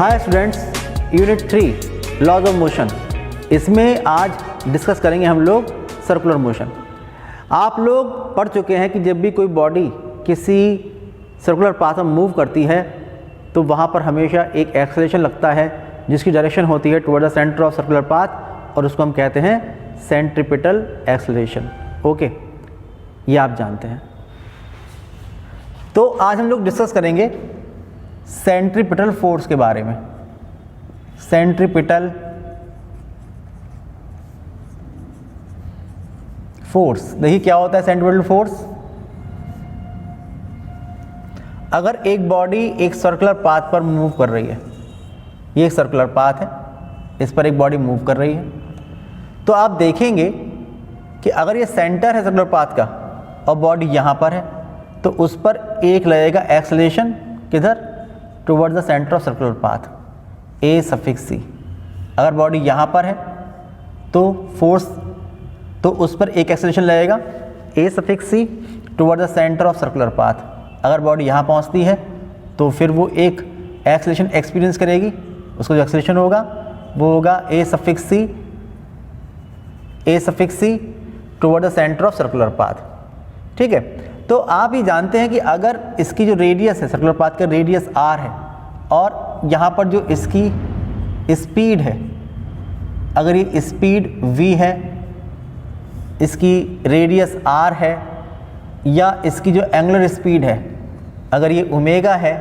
Hi students, unit 3 laws of motion. इसमें आज discuss करेंगे हम लोग सर्कुलर मोशन। आप लोग पढ़ चुके हैं कि जब भी कोई बॉडी किसी सर्कुलर पाथ में मूव करती है तो वहाँ पर हमेशा एक एक्सेलरेशन लगता है जिसकी डायरेक्शन होती है toward the centre of circular path, और उसको हम कहते हैं सेंट्रीपिटल एक्सेलरेशन। ओके, ये आप जानते हैं। तो आज हम लोग डिस्कस करेंगे सेंट्रीपिटल फोर्स के बारे में। सेंट्रीपिटल फोर्स, देखिए क्या होता है सेंट्रीपिटल फोर्स। अगर एक बॉडी एक सर्कुलर पाथ पर मूव कर रही है, ये एक सर्कुलर पाथ है, इस पर एक बॉडी मूव कर रही है, तो आप देखेंगे कि अगर ये सेंटर है सर्कुलर पाथ का और बॉडी यहाँ पर है तो उस पर एक लगेगा एक्सेलरेशन, किधर, toward the centre of circular path, a suffix c. अगर बॉडी यहाँ पर है तो फोर्स, तो उस पर एक एक्सेलरेशन लगेगा a suffix c toward the centre of circular path. अगर बॉडी यहाँ पहुँचती है तो फिर वो एक एक्सेलरेशन एक्सपीरियंस करेगी, उसका जो एक्सेलरेशन होगा वो होगा a suffix c toward the centre of circular path. ठीक है, तो आप ही जानते हैं कि अगर इसकी जो रेडियस है, सर्कुलर पाथ का रेडियस r है, और यहाँ पर जो इसकी स्पीड है, अगर ये स्पीड v है, इसकी रेडियस r है, या इसकी जो एंगुलर स्पीड है अगर ये ओमेगा है,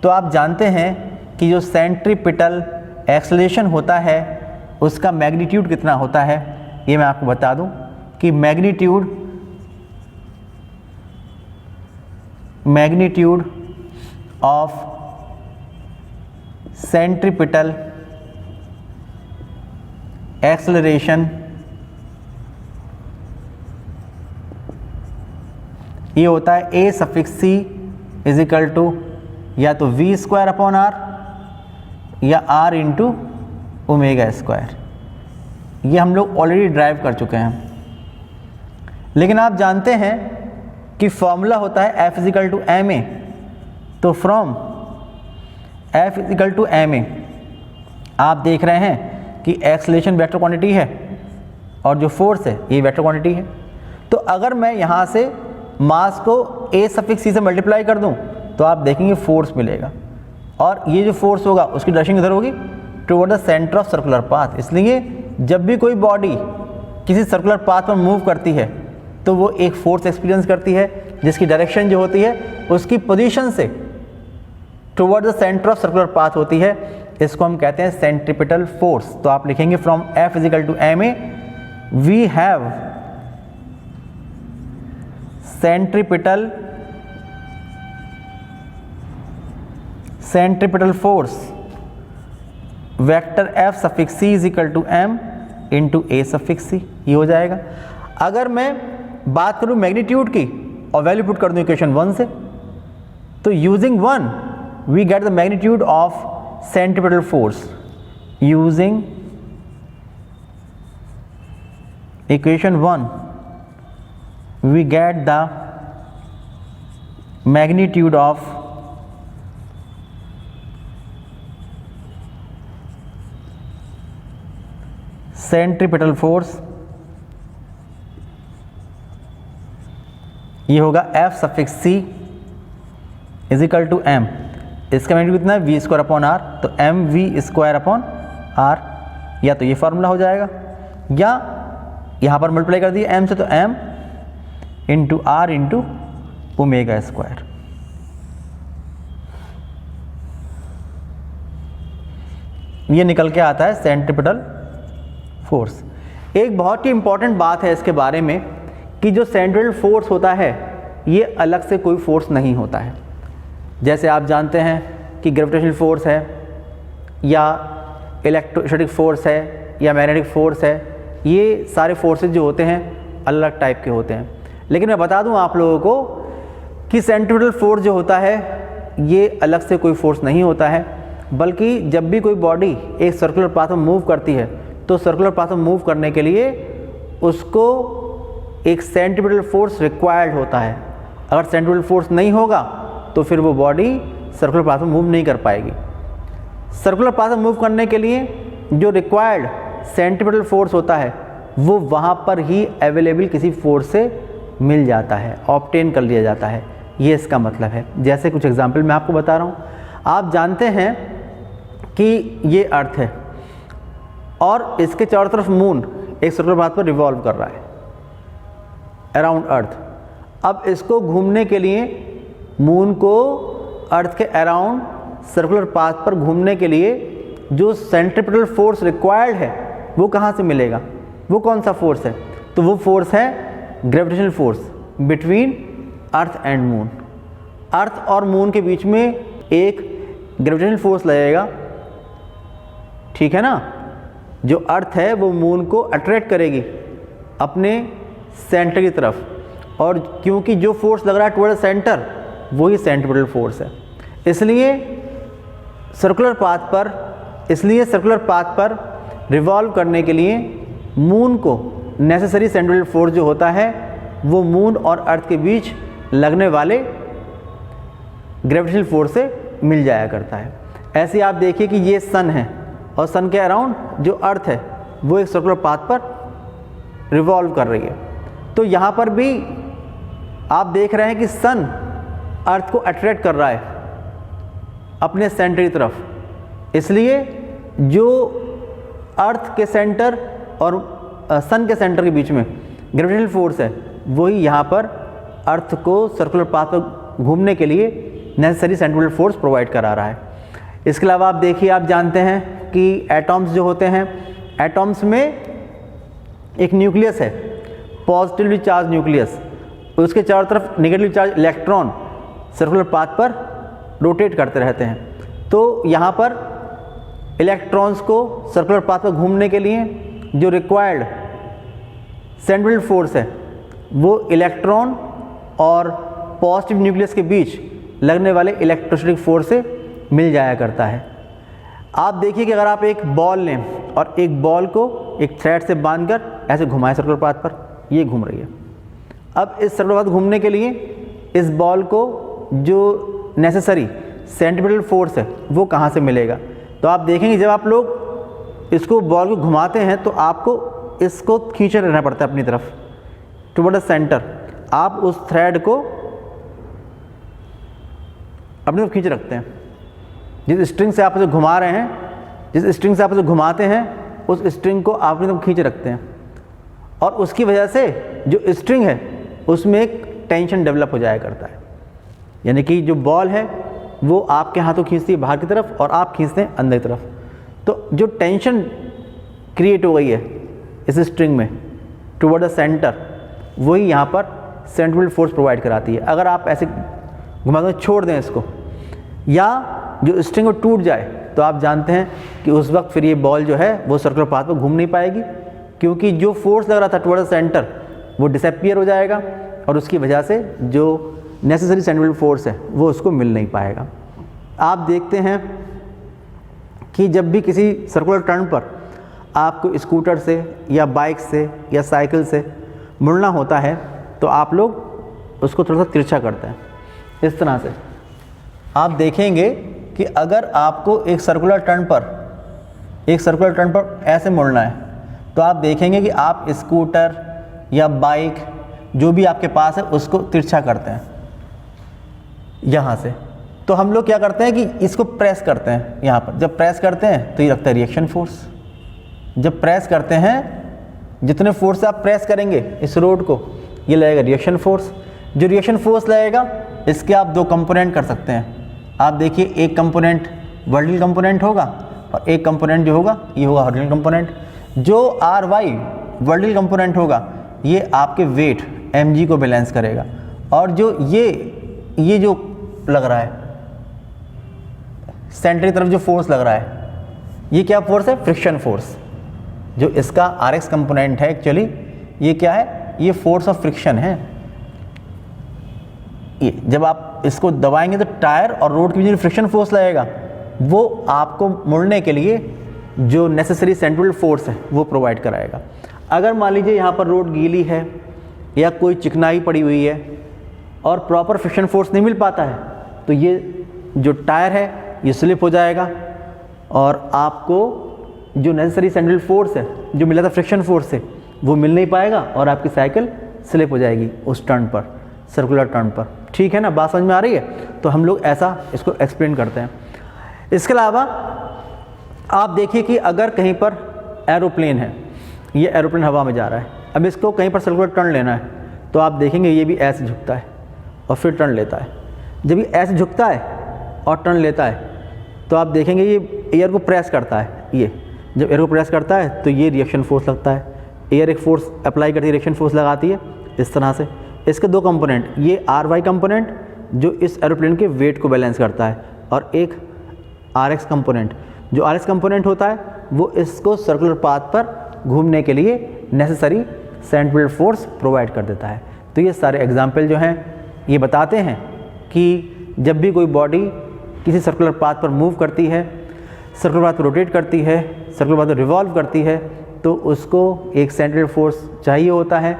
तो आप जानते हैं कि जो सेंट्रीपिटल एक्सेलरेशन होता है उसका मैग्नीट्यूड कितना होता है। ये मैं आपको बता दूं कि मैग्नीट्यूड ऑफ सेंट्रीपिटल एक्सेलरेशन ये होता है a suffix c is equal to या तो वी स्क्वायर अपॉन आर या आर इंटू ओमेगा स्क्वायर। ये हम लोग ऑलरेडी ड्राइव कर चुके हैं, लेकिन आप जानते हैं कि फॉर्मूला होता है F is equal to m a. तो from F is equal to m a आप देख रहे हैं कि एक्सेलरेशन वेक्टर क्वांटिटी है और जो फोर्स है ये वेक्टर क्वांटिटी है। तो अगर मैं यहाँ से मास को ए सफिक्स सी से मल्टीप्लाई कर दूँ तो आप देखेंगे फोर्स मिलेगा, और ये जो फोर्स होगा उसकी डायरेक्शन किधर होगी, toward the centre of circular path. इसलिए जब भी कोई बॉडी किसी सर्कुलर पाथ पर मूव करती है तो वो एक फोर्स एक्सपीरियंस करती है जिसकी डायरेक्शन जो होती है उसकी पोजीशन से toward the centre of circular path होती है। इसको हम कहते हैं सेंट्रीपिटल फोर्स। तो आप लिखेंगे from F is equal to m a we have centripetal force vector F suffix C is equal to M into a suffix C। ये हो जाएगा। अगर मैं बात करूं मैग्नीट्यूड की और वैल्यू पुट कर दूं इक्वेशन 1 से, तो using 1 we get the magnitude of centripetal force. Using equation 1 we get the magnitude of centripetal force। ये होगा F suffix C is equal to M। इसका मैग्नीट्यूड कितना है, V स्क्वायर अपॉन R, तो m v square upon R। या तो ये formula हो जाएगा, या यहाँ पर मल्टीप्लाई कर दिए M से, तो M into r into omega square. ये निकल के आता है सेंट्रीपिटल फोर्स। एक बहुत ही इंपॉर्टेंट बात है इसके बारे में कि जो सेंट्रीपिटल फोर्स होता है ये अलग से कोई फोर्स नहीं होता है। जैसे आप जानते हैं कि ग्रेविटेशनल फोर्स है, या इलेक्ट्रोस्टैटिक फोर्स है, या मैग्नेटिक फोर्स है, ये सारे फोर्सेस जो होते हैं अलग अलग टाइप के होते हैं। लेकिन मैं बता दूं आप लोगों को कि सेंट्रीपिटल फोर्स जो होता है ये अलग से कोई फोर्स नहीं होता है, बल्कि जब भी कोई बॉडी एक सर्कुलर पाथ में मूव करती है तो सर्कुलर पाथ में मूव करने के लिए उसको एक सेंट्रीपिटल फोर्स रिक्वायर्ड होता है। अगर सेंट्रीपिटल फोर्स नहीं होगा तो फिर वो बॉडी सर्कुलर पाथ में मूव नहीं कर पाएगी। सर्कुलर पाथ में मूव करने के लिए जो रिक्वायर्ड सेंट्रीपिटल फोर्स होता है वो वहाँ पर ही अवेलेबल किसी फोर्स से मिल जाता है, ऑब्टेन कर लिया जाता है, ये इसका मतलब है। जैसे कुछ एग्जांपल मैं आपको बता रहा हूँ। आप जानते हैं कि ये अर्थ है और इसके चारों तरफ मून एक सर्कुलर पाथ पर रिवॉल्व कर रहा है अराउंड अर्थ। अब इसको घूमने के लिए मून को अर्थ के अराउंड सर्कुलर पाथ पर घूमने के लिए जो सेंट्रीपिटल फोर्स रिक्वायर्ड है वो कहाँ से मिलेगा? वो कौन सा फोर्स है? तो वो फोर्स है gravitational force between earth and moon. Earth और मून के बीच में एक ग्रेविटेशनल फोर्स लगेगा, ठीक है ना। जो अर्थ है वो मून को अट्रैक्ट करेगी अपने सेंटर की तरफ, और क्योंकि जो फोर्स लग रहा है टुवर्ड सेंटर वही सेंट्रीपिटल फोर्स है। इसलिए सर्कुलर पाथ पर रिवॉल्व करने के लिए मून को नेसेसरी सेंट्रीपिटल फोर्स जो होता है वो मून और अर्थ के बीच लगने वाले ग्रेविटेशनल फोर्स से मिल जाया करता है। ऐसे आप देखिए कि ये सन है और सन के अराउंड जो अर्थ है वो एक सर्कुलर पाथ पर रिवॉल्व कर रही है। तो यहाँ पर भी आप देख रहे हैं कि सन अर्थ को अट्रैक्ट कर रहा है अपने सेंटर की तरफ, इसलिए जो अर्थ के सेंटर और सन के सेंटर के बीच में ग्रेविटेशनल फोर्स है वही यहाँ पर अर्थ को सर्कुलर पाथ पर घूमने के लिए नेसेसरी सेंट्रीपिटल फोर्स प्रोवाइड करा रहा है। इसके अलावा आप देखिए, आप जानते हैं कि एटॉम्स जो होते हैं, एटॉम्स में एक न्यूक्लियस है, पॉजिटिवली चार्ज न्यूक्लियस, उसके चारों तरफ negatively charge electron circular path पर रोटेट करते रहते हैं। तो यहाँ पर इलेक्ट्रॉन्स को सर्कुलर पाथ पर घूमने के लिए जो रिक्वायर्ड सेंट्रीपिटल फोर्स है वो इलेक्ट्रॉन और पॉजिटिव न्यूक्लियस के बीच लगने वाले इलेक्ट्रोस्टैटिक फोर्स से मिल जाया करता है। आप देखिए कि अगर आप एक बॉल लें और एक बॉल को एक थ्रेड से बांधकर ऐसे घुमाएं सर्कुलर पाथ पर, ये घूम रही है। अब इस सर्कुलर पाथ घूमने के लिए इस बॉल को जो नेसेसरी सेंट्रीपिटल फोर्स है वो कहाँ से मिलेगा? तो आप देखेंगे जब आप लोग इसको बॉल को घुमाते हैं तो आपको इसको खींचे रहना पड़ता है अपनी तरफ टुवर्ड द सेंटर। आप उस थ्रेड को अपनी तरफ खींच रखते हैं। जिस स्ट्रिंग से आप उसे घुमा रहे हैं, जिस स्ट्रिंग से आप उसे घुमाते हैं, उस स्ट्रिंग को आप अपनी तरफ खींच रखते हैं और उसकी वजह से जो स्ट्रिंग है उसमें एक टेंशन डेवलप हो जाया करता है। यानी कि जो बॉल है वो आपके हाथों खींचती है बाहर की तरफ और आप खींचते हैं अंदर की तरफ। तो जो टेंशन क्रिएट हो गई है इस स्ट्रिंग में टुवर्ड द सेंटर, वही यहाँ पर सेंट्रीपिटल फोर्स प्रोवाइड कराती है। अगर आप ऐसे घुमा कर छोड़ दें इसको या जो स्ट्रिंग को टूट जाए तो आप जानते हैं कि उस वक्त फिर ये बॉल जो है वो सर्कुलर पाथ पर घूम नहीं पाएगी, क्योंकि जो फोर्स लग रहा था टुवर्ड द सेंटर वो डिसअपीयर हो जाएगा और उसकी वजह से जो नेसेसरी सेंट्रीपिटल फोर्स है वो उसको मिल नहीं पाएगा। आप देखते हैं कि जब भी किसी सर्कुलर टर्न पर आपको स्कूटर से या बाइक से या साइकिल से मुड़ना होता है तो आप लोग उसको थोड़ा सा तिरछा करते हैं इस तरह से। आप देखेंगे कि अगर आपको एक सर्कुलर टर्न पर ऐसे मुड़ना है तो आप देखेंगे कि आप स्कूटर या बाइक जो भी आपके पास है उसको तिरछा करते हैं यहाँ से। तो हम लोग क्या करते हैं कि इसको प्रेस करते हैं यहाँ पर। जब प्रेस करते हैं तो ये लगता है रिएक्शन फोर्स। जब प्रेस करते हैं, जितने फोर्स से आप प्रेस करेंगे इस रोड को, ये लगेगा रिएक्शन फोर्स। जो रिएक्शन फोर्स लगेगा इसके आप दो कंपोनेंट कर सकते हैं। आप देखिए, एक कंपोनेंट वर्टिकल कंपोनेंट होगा और एक कंपोनेंट जो होगा ये होगा हॉरिजॉन्टल कंपोनेंट। जो Ry वर्टिकल कंपोनेंट होगा ये आपके वेट mg को बैलेंस करेगा, और जो ये जो लग रहा है सेंटर की तरफ जो फोर्स लग रहा है ये क्या फोर्स है? Friction force. जो इसका Rx कंपोनेंट है एक्चुअली ये क्या है? ये फोर्स ऑफ फ्रिक्शन है। ये जब आप इसको दबाएंगे तो टायर और रोड के बीच में फ्रिक्शन फोर्स लगेगा, वो आपको मुड़ने के लिए जो नेसेसरी सेंट्रीपिटल फोर्स है वो प्रोवाइड कराएगा। अगर मान लीजिए यहाँ पर रोड गीली है या कोई चिकनाई पड़ी हुई है और प्रॉपर फ्रिक्शन फोर्स नहीं मिल पाता है तो ये जो टायर है ये स्लिप हो जाएगा और आपको जो नेसेसरी सेंट्रल फोर्स है जो मिला था फ्रिक्शन फोर्स से वो मिल नहीं पाएगा और आपकी साइकिल स्लिप हो जाएगी उस टर्न पर, सर्कुलर टर्न पर। ठीक है ना, बात समझ में आ रही है? तो हम लोग ऐसा इसको एक्सप्लेन करते हैं। इसके अलावा आप देखिए कि अगर कहीं पर एरोप्लेन है, ये एरोप्लेन हवा में जा रहा है, अब इसको कहीं पर सर्कुलर टर्न लेना है, तो आप देखेंगे ये भी ऐसे झुकता है और फिर टर्न लेता है। जब ये ऐसे झुकता है और टर्न लेता है तो आप देखेंगे ये एयर को प्रेस करता है। ये जब एयर को प्रेस करता है तो ये रिएक्शन फोर्स लगता है, एयर एक फोर्स अप्लाई करती है, रिएक्शन फोर्स लगाती है इस तरह से। इसके दो कंपोनेंट, ये RY कंपोनेंट जो इस एरोप्लेन के वेट को बैलेंस करता है, और एक RX कंपोनेंट। जो RX कंपोनेंट होता है वो इसको सर्कुलर पाथ पर घूमने के लिए नेसेसरी सेंट्रल फोर्स प्रोवाइड कर देता है। तो ये सारे एग्जाम्पल जो हैं ये बताते हैं कि जब भी कोई बॉडी किसी सर्कुलर पाथ पर मूव करती है, सर्कुलर पाथ पर रोटेट करती है, सर्कुलर पाथ पर रिवॉल्व करती है, तो उसको एक सेंट्रल फोर्स चाहिए होता है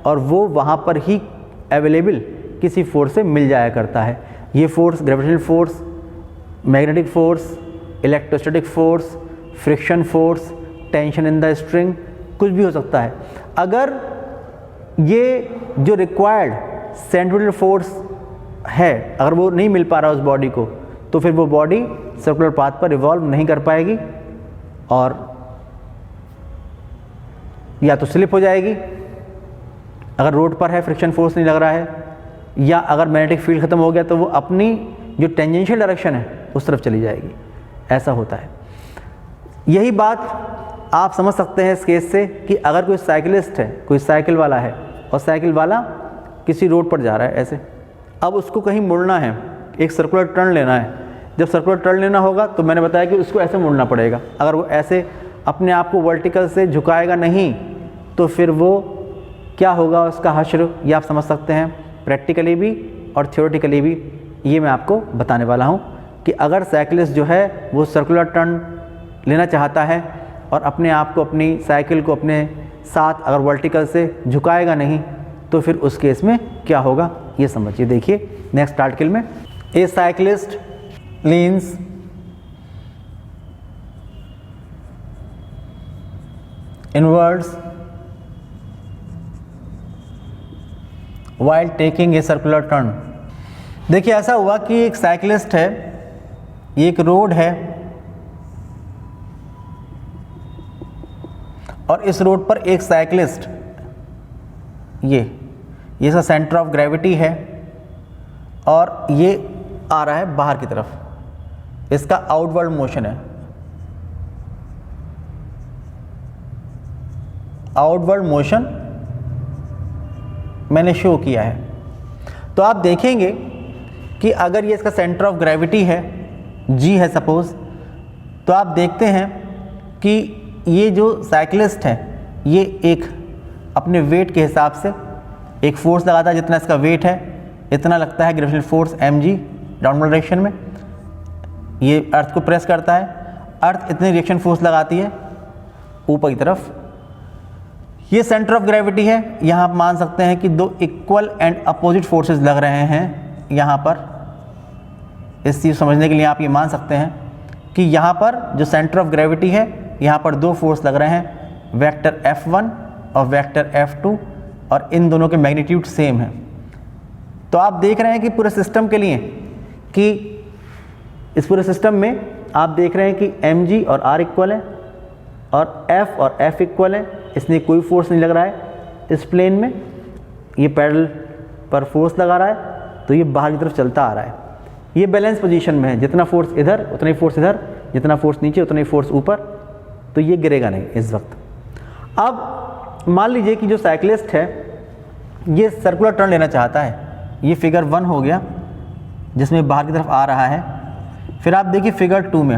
और वो वहाँ पर ही अवेलेबल किसी फोर्स से मिल जाया करता है। ये force gravitational force, magnetic force, electrostatic force, friction force, tension in the string, कुछ भी हो सकता है। अगर ये जो रिक्वायर्ड सेंट्रल फोर्स है अगर वो नहीं मिल पा रहा उस बॉडी को, तो फिर वो बॉडी सर्कुलर पाथ पर रिवॉल्व नहीं कर पाएगी और या तो स्लिप हो जाएगी अगर रोड पर है, फ्रिक्शन फोर्स नहीं लग रहा है, या अगर मैग्नेटिक फील्ड ख़त्म हो गया तो वो अपनी जो टेंजेंशियल डायरेक्शन है उस तरफ चली जाएगी। ऐसा होता है। यही बात आप समझ सकते हैं इस केस से कि अगर कोई साइकिलिस्ट है, कोई साइकिल वाला है और साइकिल वाला किसी रोड पर जा रहा है ऐसे, अब उसको कहीं मुड़ना है, एक सर्कुलर टर्न लेना है। जब सर्कुलर टर्न लेना होगा तो मैंने बताया कि उसको ऐसे मुड़ना पड़ेगा। अगर वो ऐसे अपने आप को वर्टिकल से झुकाएगा नहीं तो फिर वो क्या होगा, उसका हश्र, ये आप समझ सकते हैं प्रैक्टिकली भी और थ्योरेटिकली भी। ये मैं आपको बताने वाला हूँ कि अगर साइकिलिस्ट जो है वो सर्कुलर टर्न लेना चाहता है और अपने आप को, अपनी साइकिल को अपने साथ अगर वर्टिकल से झुकाएगा नहीं तो फिर उस केस में क्या होगा ये समझिए। देखिए नेक्स्ट आर्टिकल में, a cyclist leans inwards while taking a circular turn। देखिए ऐसा हुआ कि एक साइकिलिस्ट है, ये एक रोड है और इस रोड पर एक साइकिलिस्ट, ये इसका सेंटर ऑफ ग्रेविटी है और ये आ रहा है बाहर की तरफ, इसका आउटवर्ड मोशन है, आउटवर्ड मोशन मैंने शो किया है। तो आप देखेंगे कि अगर ये इसका सेंटर ऑफ ग्रेविटी है, G है सपोज, तो आप देखते हैं कि ये जो साइकिलिस्ट है ये एक अपने वेट के हिसाब से एक फोर्स लगाता है, जितना इसका वेट है इतना लगता है gravitational force mg downward direction में। ये अर्थ को प्रेस करता है, अर्थ इतनी रिएक्शन फोर्स लगाती है ऊपर की तरफ। ये सेंटर ऑफ ग्रेविटी है, यहाँ आप मान सकते हैं कि दो इक्वल एंड अपोजिट फोर्सेस लग रहे हैं यहाँ पर। इस चीज़ समझने के लिए आप ये मान सकते हैं कि यहाँ पर जो सेंटर ऑफ ग्रेविटी है यहाँ पर दो फोर्स लग रहे हैं, वेक्टर F1 और वेक्टर F2, और इन दोनों के मैग्नीट्यूड सेम है। तो आप देख रहे हैं कि पूरे सिस्टम के लिए, कि इस पूरे सिस्टम में आप देख रहे हैं कि mg और r इक्वल है और F और F इक्वल है, इसमें कोई फोर्स नहीं लग रहा है इस प्लेन में। ये पैडल पर फोर्स लगा रहा है तो ये बाहर की तरफ चलता आ रहा है। ये बैलेंस पोजीशन में है, जितना फोर्स इधर उतना ही फोर्स इधर, जितना फोर्स नीचे उतना ही फोर्स ऊपर, तो ये गिरेगा नहीं इस वक्त। अब मान लीजिए कि जो साइकिलिस्ट है ये सर्कुलर टर्न लेना चाहता है, ये फिगर 1 हो गया जिसमें बाहर की तरफ आ रहा है। फिर आप देखिए फिगर 2 में,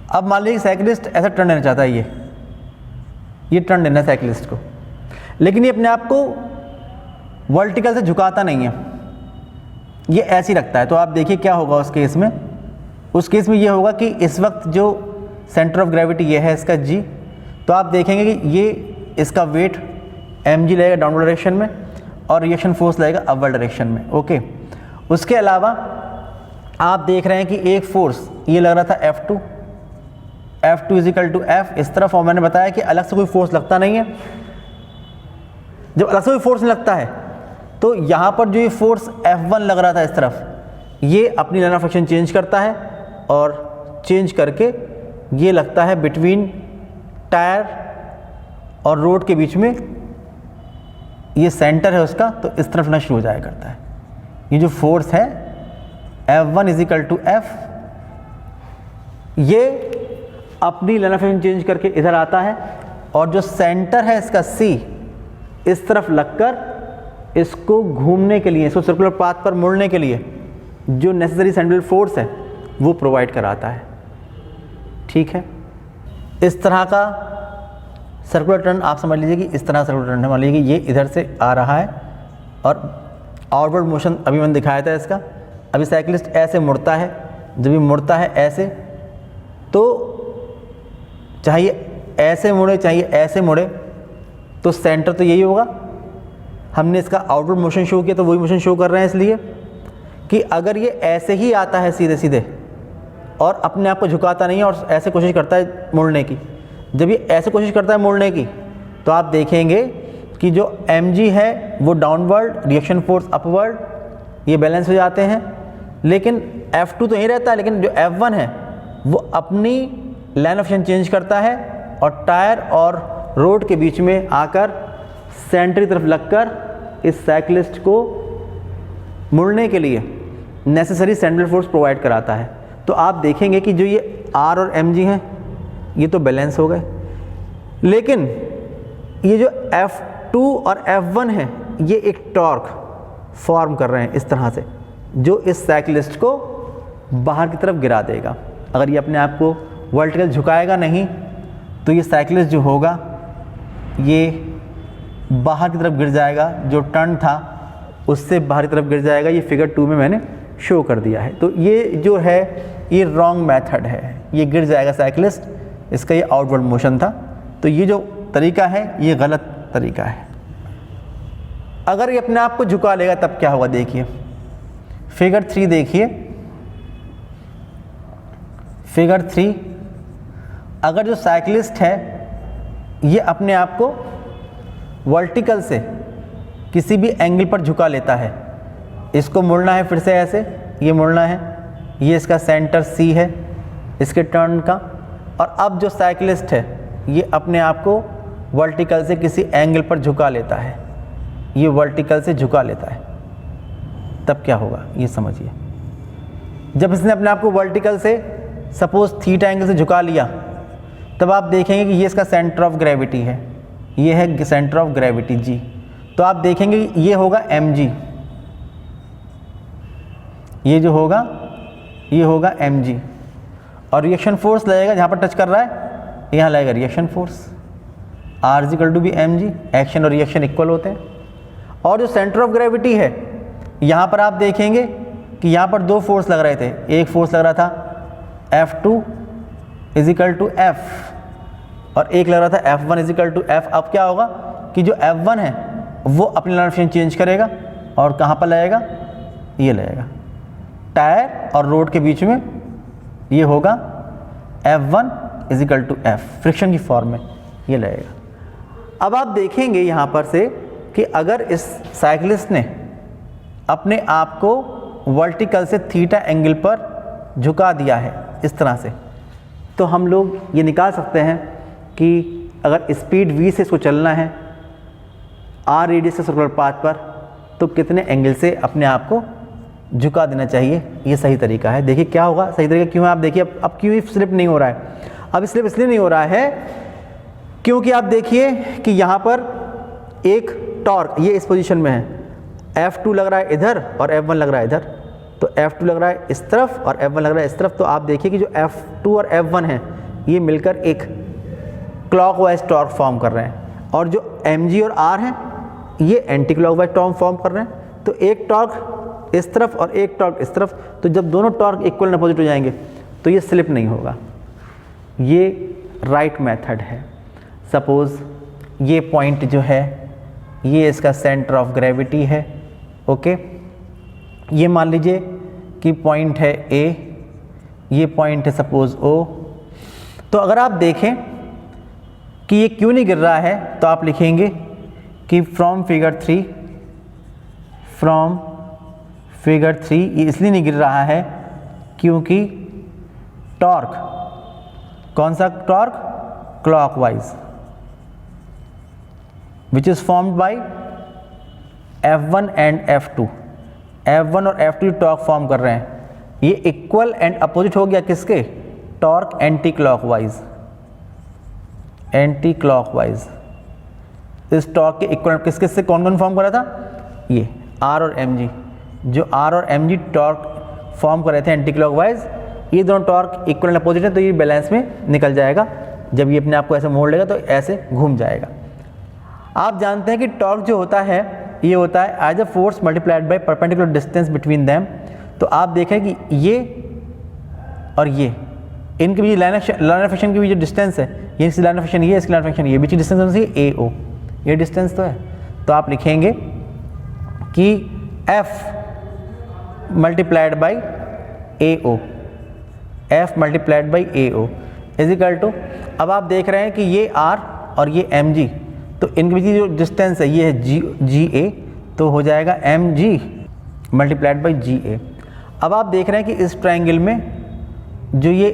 अब मान लीजिए साइकिलिस्ट ऐसा टर्न लेना चाहता है, ये टर्न लेना है साइकिलिस्ट को, लेकिन ये अपने आप को वर्टिकल से झुकाता नहीं है, ये ऐसे ही रखता है। तो आप देखिए क्या होगा उस केस में। उस केस में ये होगा कि इस वक्त जो सेंटर ऑफ ग्रेविटी ये है इसका G, तो आप देखेंगे कि ये इसका वेट mg लगेगा डाउनवर्ड डायरेक्शन में और रिएक्शन फोर्स लगेगा अपवर्ड डायरेक्शन में। ओके, उसके अलावा आप देख रहे हैं कि एक फोर्स ये लग रहा था F2, F2 is equal to F इस तरफ, और मैंने बताया कि अलग से कोई फोर्स लगता नहीं है। जब अलग से कोई फोर्स नहीं लगता है तो यहाँ पर जो ये फोर्स F1 लग रहा था इस तरफ, ये अपनी लाइन ऑफ एक्शन चेंज करता है और चेंज करके ये लगता है बिटवीन टायर और रोड के बीच में, ये सेंटर है उसका, तो इस तरफ ना शुरू हो जाया करता है। ये जो फोर्स है F1 इजिकल टू F, ये अपनी लाइन ऑफ एक्शन चेंज करके इधर आता है, और जो सेंटर है इसका C इस तरफ लगकर इसको घूमने के लिए, इसको सर्कुलर पाथ पर मुड़ने के लिए जो नेसेसरी सेंट्रल फोर्स है वो प्रोवाइड कराता है। ठीक है, इस तरह का सर्कुलर टर्न आप समझ लीजिए कि इस तरह सर्कुलर टर्न है। मान लीजिए कि ये इधर से आ रहा है और आउटवर्ड मोशन अभी मैंने दिखाया था इसका। अभी साइकिलिस्ट ऐसे मुड़ता है, जब ये मुड़ता है ऐसे, तो चाहिए ऐसे मुड़े चाहिए ऐसे मुड़े, तो सेंटर तो यही होगा। हमने इसका आउटवर्ड मोशन शो किया तो वही मोशन शो कर रहे हैं, इसलिए कि अगर ये ऐसे ही आता है सीधे सीधे और अपने आप को झुकाता नहीं है और ऐसे कोशिश करता है मुड़ने की, जब ये ऐसे कोशिश करता है मुड़ने की, तो आप देखेंगे कि जो mg है वो डाउनवर्ड, रिएक्शन फोर्स अपवर्ड, ये बैलेंस हो जाते हैं। लेकिन F2 तो यहीं रहता है, लेकिन जो F1 है वो अपनी लाइन ऑफ एक्शन चेंज करता है और टायर और रोड के बीच में आकर सेंटर की तरफ लगकर इस साइकिलिस्ट को मुड़ने के लिए नेसेसरी सेंट्रल फोर्स प्रोवाइड कराता है। तो आप देखेंगे कि जो ये R और mg हैं ये तो बैलेंस हो गए, लेकिन ये जो F2 और F1 है ये एक टॉर्क फॉर्म कर रहे हैं इस तरह से, जो इस साइकिलिस्ट को बाहर की तरफ गिरा देगा। अगर ये अपने आप को वर्टिकल झुकाएगा नहीं तो ये साइकिलिस्ट जो होगा ये बाहर की तरफ गिर जाएगा, जो टर्न था उससे बाहर की तरफ गिर जाएगा। ये फिगर 2 में मैंने शो कर दिया है। तो ये जो है ये रॉन्ग मेथड है, ये गिर जाएगा साइकिलिस्ट, इसका ये आउटवर्ड मोशन था। तो ये जो तरीका है ये गलत तरीका है। अगर ये अपने आप को झुका लेगा तब क्या होगा, देखिए फिगर 3 देखिए। फिगर 3, अगर जो साइकिलिस्ट है ये अपने आप को वर्टिकल से किसी भी एंगल पर झुका लेता है, इसको मुड़ना है फिर से ऐसे, ये मुड़ना है, ये इसका सेंटर C है इसके टर्न का, और अब जो साइकिलिस्ट है ये अपने आप को वर्टिकल से किसी एंगल पर झुका लेता है, ये वर्टिकल से झुका लेता है, तब क्या होगा ये समझिए। जब इसने अपने आप को वर्टिकल से सपोज थीटा एंगल से झुका लिया, तब आप देखेंगे कि ये इसका सेंटर ऑफ ग्रेविटी है, ये है सेंटर ऑफ ग्रेविटी G। तो आप देखेंगे ये होगा mg, ये जो होगा ये होगा mg, और रिएक्शन फोर्स लगेगा जहाँ पर टच कर रहा है, यहाँ लगेगा reaction force R equal to भी mg। एक्शन और रिएक्शन इक्वल होते हैं। और जो सेंटर ऑफ ग्रेविटी है यहाँ पर आप देखेंगे कि यहाँ पर दो फोर्स लग रहे थे, एक फोर्स लग रहा था F2 इजिकल टू F और एक लग रहा था F1 इजिकल टू F। अब क्या होगा कि जो F1 है वो अपनी लाइन ऑफ एक्शन चेंज करेगा और कहाँ पर लगेगा, ये लगेगा टायर और रोड के बीच में, ये होगा F1 equal to F, friction की फॉर्म में ये लगेगा। अब आप देखेंगे यहाँ पर से कि अगर इस साइकिलिस्ट ने अपने आप को वर्टिकल से थीटा एंगल पर झुका दिया है इस तरह से, तो हम लोग ये निकाल सकते हैं कि अगर स्पीड v से इसको चलना है r रेडियस से सर्कुलर पाथ पर, तो कितने एंगल से अपने आप को झुका देना चाहिए, ये सही तरीका है। देखिए क्या होगा, सही तरीका क्यों है आप देखिए। अब क्यों स्लिप नहीं हो रहा है, अब स्लिप इसलिए नहीं हो रहा है क्योंकि आप देखिए कि यहाँ पर एक टॉर्क ये इस पोजीशन में है, F2 लग रहा है इधर और F1 लग रहा है इधर, तो F2 लग रहा है इस तरफ और F1 लग रहा है इस तरफ। तो आप देखिए कि जो F2 और F1 है ये मिलकर एक क्लॉकवाइज टॉर्क फॉर्म कर रहे हैं, और जो mg और r हैं ये एंटी क्लॉकवाइज टॉर्क फॉर्म कर रहे हैं। तो एक टॉर्क इस तरफ और एक टॉर्क इस तरफ, तो जब दोनों टॉर्क इक्वल अपोजिट हो जाएंगे तो ये स्लिप नहीं होगा। ये राइट मेथड है। सपोज ये पॉइंट जो है ये इसका सेंटर ऑफ ग्रेविटी है, ओके। ये मान लीजिए कि पॉइंट है A, ये पॉइंट है सपोज O। तो अगर आप देखें कि ये क्यों नहीं गिर रहा है तो आप लिखेंगे कि फ्रॉम फिगर 3 ये इसलिए नहीं गिर रहा है क्योंकि टॉर्क, कौन सा torque, clockwise, which is formed by F1 and F2। F1 और F2 टॉर्क फॉर्म कर रहे हैं, ये इक्वल एंड अपोजिट हो गया किसके, टॉर्क एंटी क्लॉकवाइज। इस टॉर्क के इक्वल किस किस से कौन कौन फॉर्म कर रहा था, ये R और mg, जो R और mg टॉर्क फॉर्म कर रहे थे एंटी क्लॉकवाइज, ये दोनों टॉर्क इक्वल एंड अपोजिट है तो ये बैलेंस में निकल जाएगा। जब ये अपने आप को ऐसे मोड़ लेगा तो ऐसे घूम जाएगा। आप जानते हैं कि टॉर्क जो होता है ये होता है as a force multiplied by perpendicular distance between them. तो आप देखें कि ये और ये, इनके बीच लाइन ऑफ एक्शन के बीच जो डिस्टेंस है, ये इसकी लाइन ऑफ एक्शन, ये इसकी लाइन ऑफ एक्शन, ये बीच की डिस्टेंस कौन सी है, AO, ये डिस्टेंस तो है। तो आप लिखेंगे कि F multiplied by AO, F multiplied by AO is equal to, अब आप देख रहे हैं कि ये R और ये mg, तो इनके बीच की जो डिस्टेंस है ये है GA, तो हो जाएगा mg मल्टीप्लाइड बाई GA। अब आप देख रहे हैं कि इस ट्रायंगल में जो ये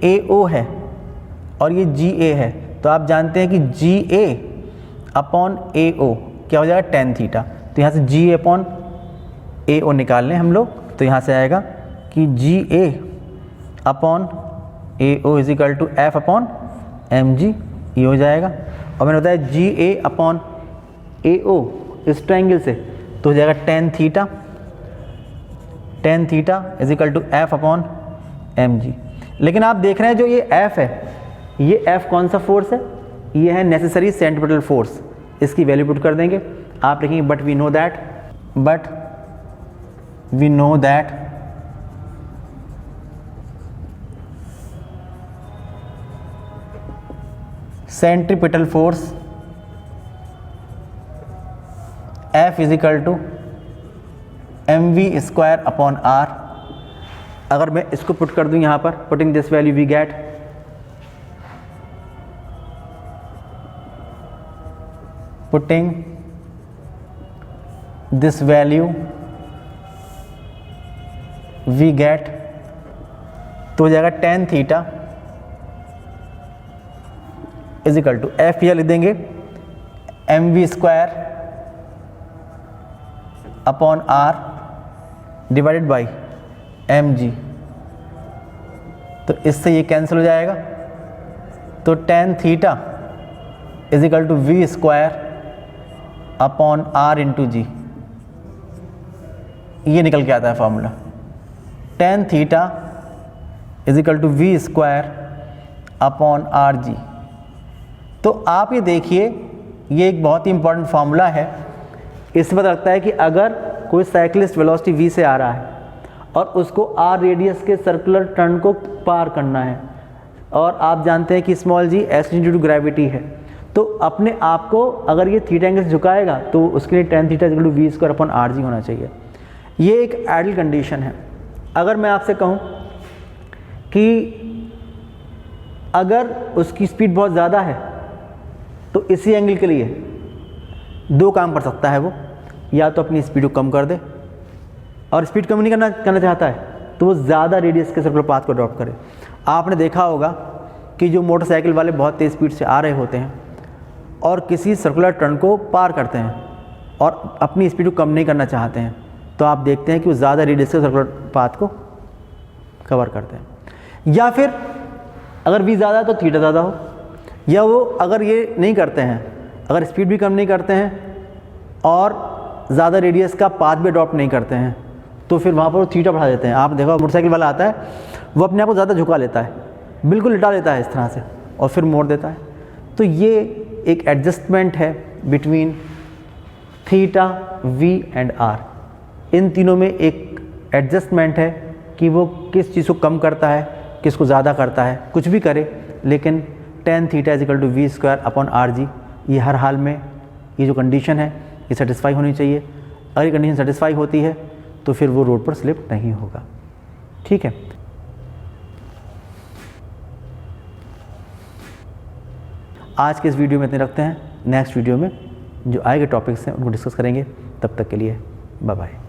AO है और ये GA है, तो आप जानते हैं कि GA अपॉन AO क्या हो जाएगा, tan थीटा। तो यहाँ से GA अपॉन AO निकाल लें हम लोग, तो यहाँ से आएगा कि GA upon AO is equal to F upon mg, ये हो जाएगा। और मैंने बताया GA अपॉन AO इस ट्रायंगल से तो हो जाएगा tan theta is equal to F upon mg। लेकिन आप देख रहे हैं जो ये F है, ये F कौन सा फोर्स है, ये है नेसेसरी सेंट्रीपिटल फोर्स। इसकी वैल्यू पुट कर देंगे, आप लिखेंगे but we know that centripetal force F is equal to mv square upon r। अगर मैं इसको पुट कर दूं यहाँ पर, putting this value we get putting this value we get, तो हो जाएगा tan theta is equal to F या लिख देंगे mv square upon r divided by mg। तो इससे ये कैंसिल हो जाएगा, तो tan theta is equal to v square upon r into g, ये निकल के आता है formula, tan theta is equal to v square upon r g. तो आप ये देखिए, ये एक बहुत ही इंपॉर्टेंट फार्मूला है। इससे पता लगता है कि अगर कोई साइक्लिस्ट वेलोसिटी v से आ रहा है और उसको r रेडियस के सर्कुलर टर्न को पार करना है, और आप जानते हैं कि small g due to gravity है, तो अपने आप को अगर ये थीटा एंगल से झुकाएगा तो उसके लिए tan theta equal to v square upon r g होना चाहिए। ये एक आइडियल कंडीशन है। अगर मैं आपसे कहूँ कि अगर उसकी स्पीड बहुत ज़्यादा है तो इसी एंगल के लिए दो काम कर सकता है वो, या तो अपनी स्पीड को कम कर दे, और स्पीड कम नहीं करना चाहता है तो वो ज़्यादा रेडियस के सर्कुलर पाथ को अडॉप्ट करे। आपने देखा होगा कि जो मोटरसाइकिल वाले बहुत तेज़ स्पीड से आ रहे होते हैं और किसी सर्कुलर टर्न को पार करते हैं और अपनी स्पीड को कम नहीं करना चाहते हैं, तो आप देखते हैं कि वो ज़्यादा रेडियस के सर्कुलर पाथ को कवर करते हैं। या फिर अगर v ज़्यादा है तो थीटा ज़्यादा हो, या वो अगर ये नहीं करते हैं, अगर स्पीड भी कम नहीं करते हैं और ज़्यादा रेडियस का पाथ भी अडॉप्ट नहीं करते हैं, तो फिर वहाँ पर वो थीटा बढ़ा देते हैं। आप देखो मोटरसाइकिल वाला आता है, वो अपने आप को ज़्यादा झुका लेता है, बिल्कुल लिटा लेता है इस तरह से और फिर मोड़ देता है। तो ये एक एडजस्टमेंट है between theta, v and r। इन तीनों में एक एडजस्टमेंट है कि वो किस चीज़ को कम करता है, किसको ज़्यादा करता है, कुछ भी करे, लेकिन tan theta is equal to v square upon r g, ये हर हाल में ये जो कंडीशन है ये सेटिस्फाई होनी चाहिए। अगर ये कंडीशन सेटिस्फाई होती है तो फिर वो रोड पर स्लिप नहीं होगा। ठीक है। आज के इस वीडियो में इतने रखते हैं, नेक्स्ट वीडियो में जो आए गए टॉपिक्स हैं उनको डिस्कस करेंगे। तब तक के लिए बाय बाय।